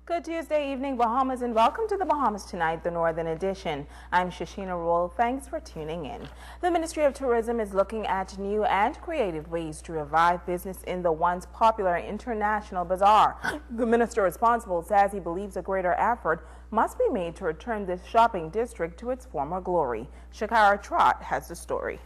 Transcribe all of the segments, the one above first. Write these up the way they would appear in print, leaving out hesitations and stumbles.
Good Tuesday evening, Bahamas, and welcome to the Bahamas Tonight, the Northern Edition. I'm Shasheena Rolle. Thanks for tuning in. The Ministry of Tourism is looking at new and creative ways to revive business in the once popular International Bazaar. The minister responsible says he believes a greater effort must be made to return this shopping district to its former glory. Shakara Trott has the story.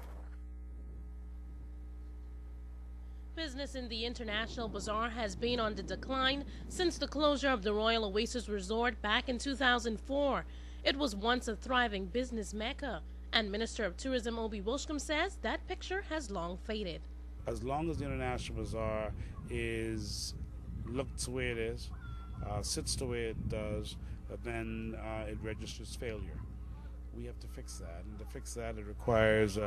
Business in the International Bazaar has been on the decline since the closure of the Royal Oasis Resort back in 2004. It was once a thriving business mecca, and Minister of Tourism Obi Wilshcombe says that picture has long faded. As long as the International Bazaar looks the way it is, sits the way it does, then it registers failure. We have to fix that, and to fix that it requires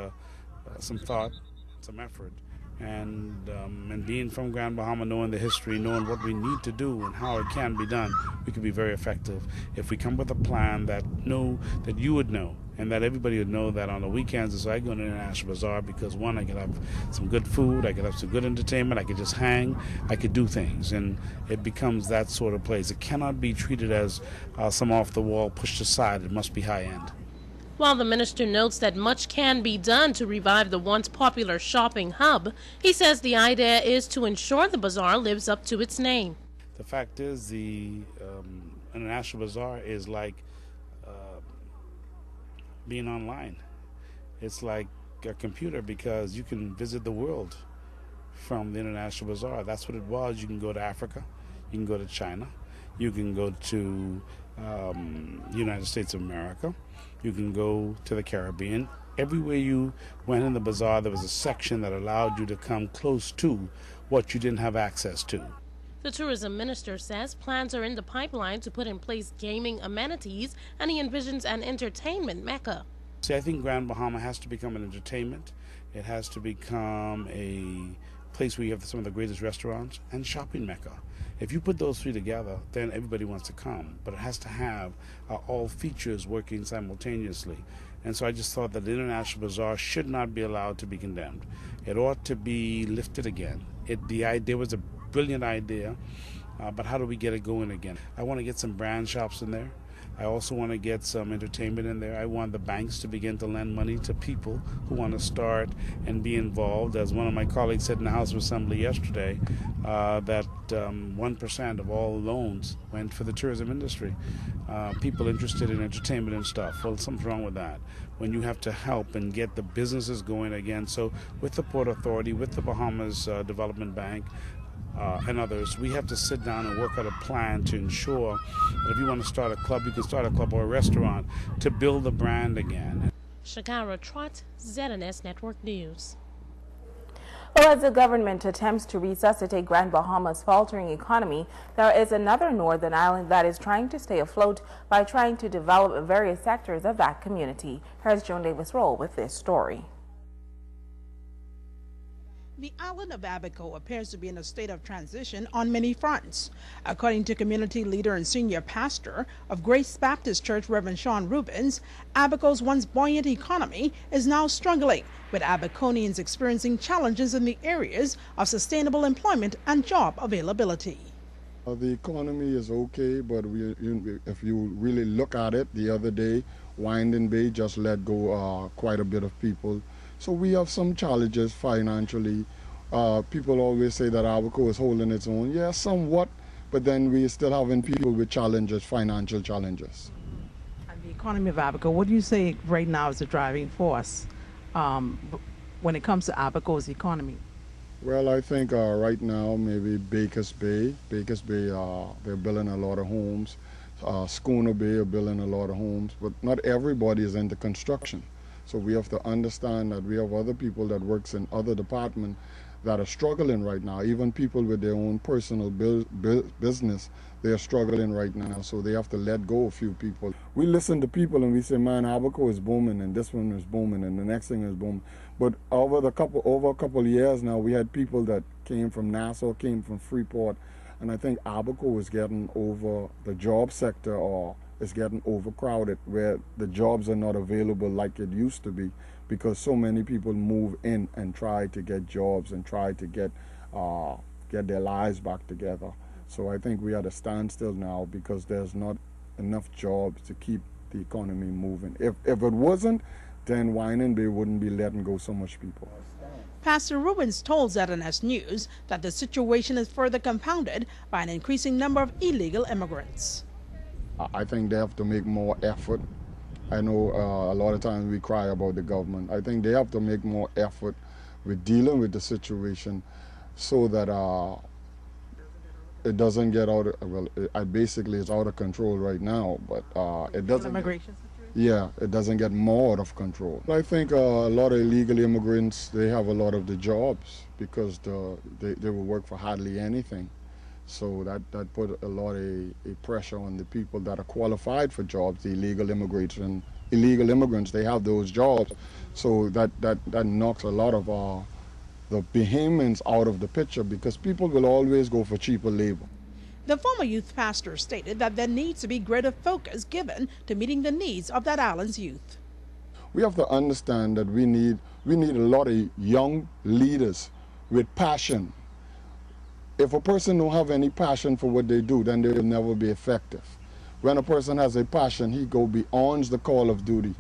some thought, some effort. And being from Grand Bahama, knowing the history, knowing what we need to do and how it can be done, we can be very effective. If we come with a plan that you would know and that everybody would know that on the weekends, so I go to the International Bazaar because one, I can have some good food, I can have some good entertainment, I can just hang, I could do things, and it becomes that sort of place. It cannot be treated as some off the wall, pushed aside. It must be high end. While the minister notes that much can be done to revive the once popular shopping hub, he says the idea is to ensure the bazaar lives up to its name. The fact is, the International Bazaar is like being online. It's like a computer because you can visit the world from the International Bazaar. That's what it was. You can go to Africa, you can go to China, you can go to the United States of America. You can go to the Caribbean. Everywhere you went in the bazaar, there was a section that allowed you to come close to what you didn't have access to. The tourism minister says plans are in the pipeline to put in place gaming amenities, and he envisions an entertainment mecca. See, I think Grand Bahama has to become an entertainment. It has to become a place where you have some of the greatest restaurants and shopping mecca. If you put those three together, then everybody wants to come, but it has to have all features working simultaneously. And so I just thought that the International Bazaar should not be allowed to be condemned. It ought to be lifted again. The idea was a brilliant idea, but how do we get it going again? I want to get some brand shops in there. I also want to get some entertainment in there. I want the banks to begin to lend money to people who want to start and be involved. As one of my colleagues said in the House of Assembly yesterday, that 1% of all loans went for the tourism industry. People interested in entertainment and stuff. Well, something's wrong with that. When you have to help and get the businesses going again. So with the Port Authority, with the Bahamas Development Bank, and others, we have to sit down and work out a plan to ensure that if you want to start a club, you can start a club or a restaurant to build the brand again. Shakara Trott, ZNS Network News. Well, as the government attempts to resuscitate Grand Bahama's faltering economy, there is another northern island that is trying to stay afloat by trying to develop various sectors of that community. Here's Joan Davis-Roll with this story. The island of Abaco appears to be in a state of transition on many fronts. According to community leader and senior pastor of Grace Baptist Church, Reverend Sean Rubens, Abaco's once buoyant economy is now struggling, with Abaconians experiencing challenges in the areas of sustainable employment and job availability. The economy is okay, but if you really look at it, the other day, Winding Bay just let go quite a bit of people. So we have some challenges financially. People always say that Abaco is holding its own. Yeah, somewhat, but then we're still having people with challenges, financial challenges. And the economy of Abaco, what do you say right now is the driving force when it comes to Abaco's economy? Well, I think right now maybe Baker's Bay. Baker's Bay, they're building a lot of homes. Schooner Bay are building a lot of homes, but not everybody is into construction. So we have to understand that we have other people that works in other departments that are struggling right now. Even people with their own personal business, they are struggling right now. So they have to let go a few people. We listen to people and we say, man, Abaco is booming and this one is booming and the next thing is booming. But over a couple of years now, we had people that came from Nassau, came from Freeport, and I think Abaco is getting over the job sector, or it's getting overcrowded, where the jobs are not available like it used to be, because so many people move in and try to get jobs and try to get their lives back together. So I think we are at a standstill now because there's not enough jobs to keep the economy moving. If it wasn't, then Winding Bay wouldn't be letting go so much people. Pastor Rubens told ZNS News that the situation is further compounded by an increasing number of illegal immigrants. I think they have to make more effort. I know a lot of times we cry about the government. I think they have to make more effort with dealing with the situation so that it doesn't get out of, well, basically it's out of control right now, but it doesn't. Immigration situation? Yeah, it doesn't get more out of control. I think a lot of illegal immigrants, they have a lot of the jobs because they will work for hardly anything. So that put a lot of pressure on the people that are qualified for jobs, the illegal immigrants, they have those jobs. So that knocks a lot of the Bahamians out of the picture because people will always go for cheaper labor. The former youth pastor stated that there needs to be greater focus given to meeting the needs of that island's youth. We have to understand that we need a lot of young leaders with passion. If a person don't have any passion for what they do, then they will never be effective. When a person has a passion, he go beyond the call of duty.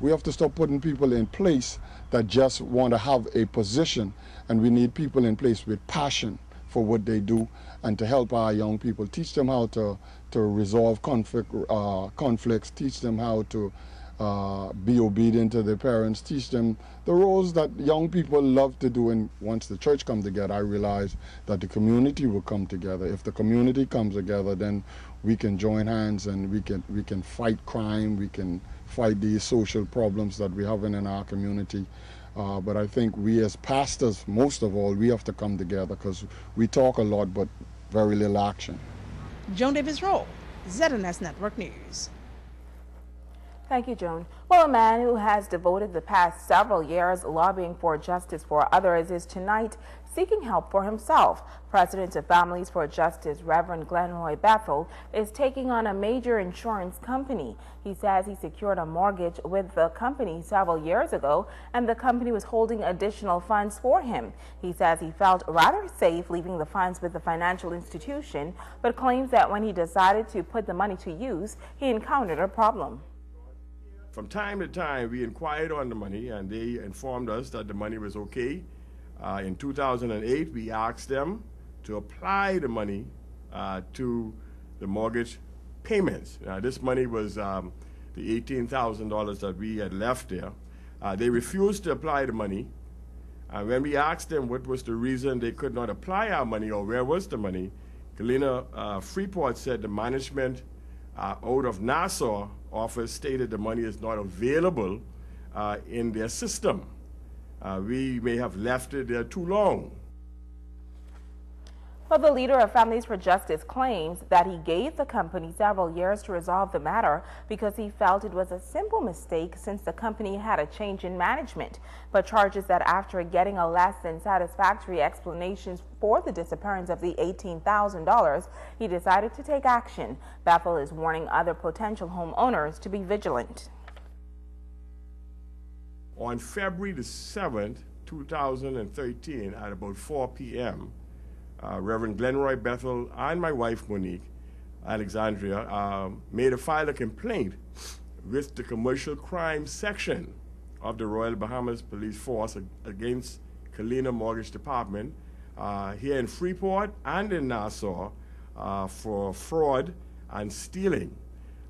We have to stop putting people in place that just want to have a position, and we need people in place with passion for what they do and to help our young people, teach them how to resolve conflicts, teach them how to be obedient to their parents, teach them the roles that young people love to do. And once the church comes together, I realize that the community will come together. If the community comes together, then we can join hands and we can fight crime, we can fight these social problems that we have in our community. But I think we as pastors, most of all, we have to come together because we talk a lot but very little action. Joan Davis Rolle, ZNS Network News. Thank you, Joan. Well, a man who has devoted the past several years lobbying for justice for others is tonight seeking help for himself. President of Families for Justice, Reverend Glenroy Bethel, is taking on a major insurance company. He says he secured a mortgage with the company several years ago, and the company was holding additional funds for him. He says he felt rather safe leaving the funds with the financial institution, but claims that when he decided to put the money to use, he encountered a problem. From time to time, we inquired on the money, and they informed us that the money was okay. In 2008, we asked them to apply the money to the mortgage payments. This money was the $18,000 that we had left there. They refused to apply the money. When we asked them what was the reason they could not apply our money or where was the money, Galena Freeport said the management out of Nassau office stated the money is not available in their system. We may have left it there too long. But the leader of Families for Justice claims that he gave the company several years to resolve the matter because he felt it was a simple mistake since the company had a change in management, but charges that after getting a less than satisfactory explanations for the disappearance of the $18,000, he decided to take action. Bethel is warning other potential homeowners to be vigilant. On February the 7th, 2013, at about 4 p.m., Reverend Glenroy Bethel and my wife Monique Alexandria filed a complaint with the commercial crime section of the Royal Bahamas Police Force against Galena Mortgage Department here in Freeport and in Nassau for fraud and stealing.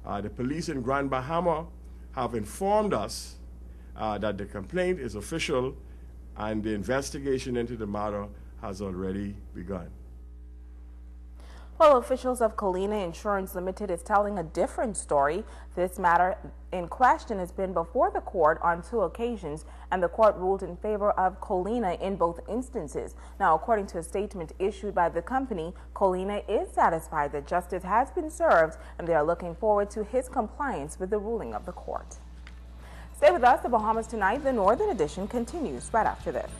The police in Grand Bahama have informed us that the complaint is official and the investigation into the matter has already begun. Well, officials of Colina Insurance Limited is telling a different story. This matter in question has been before the court on 2 occasions, and the court ruled in favor of Colina in both instances. Now, according to a statement issued by the company, Colina is satisfied that justice has been served, and they are looking forward to his compliance with the ruling of the court. Stay with us. The Bahamas Tonight, the Northern Edition, continues right after this.